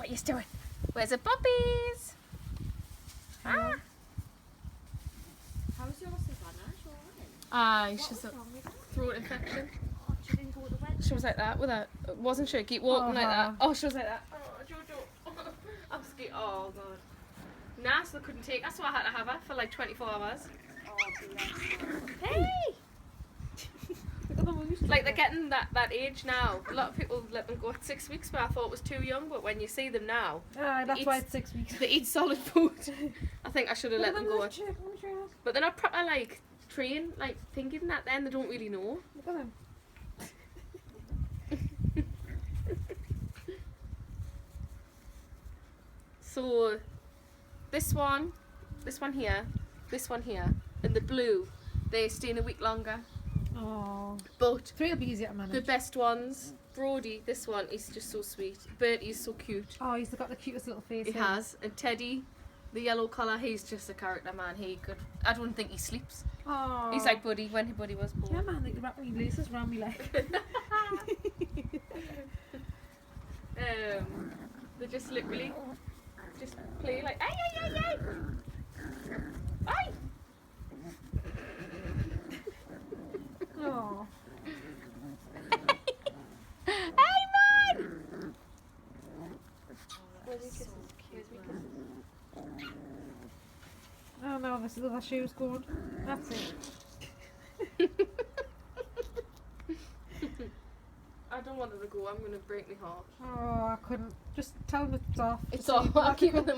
What are you doing? Where's the puppies? Ah. How's your Savannah? She's alright. Aye, What she's was a wrong with her? throat infection. Oh, she didn't go to the wedding. She was like that with her. Wasn't she? Keep walking like that. Oh, she was like that. Oh, Jojo. I'm scared. Oh, God. Nah, so they couldn't take her, so I had to have her for like 24 hours. Oh, bless her. Hey! Like, they're getting that age now. A lot of people let them go at 6 weeks, but I thought it was too young. But when you see them now, That's why it's 6 weeks. they eat solid food. I think I should have let them go. But they're not proper, like, trained, like, thinking that then. They don't really know. Look at them. So, this one here, and the blue, they're staying a week longer. Oh. But 3 will be easier to manage. the best ones, Brody, this one, he's just so sweet. Bertie's so cute. Oh, he's got the cutest little face. He has. And Teddy, the yellow colour, he's just a character, man. He could. I don't think he sleeps. Oh. He's like Buddy when Buddy was born. Yeah, man, like wrapping your laces around me like. They just literally just play like, ay, ay, ay, ay. Ay. Oh. Hey, man! Where's me kisses? Where's me kisses? Oh no, this little shoe's gone. That's it. I don't want her to go. I'm going to break my heart. Oh, I couldn't. Just tell them it's off. It's all. I'll keep it.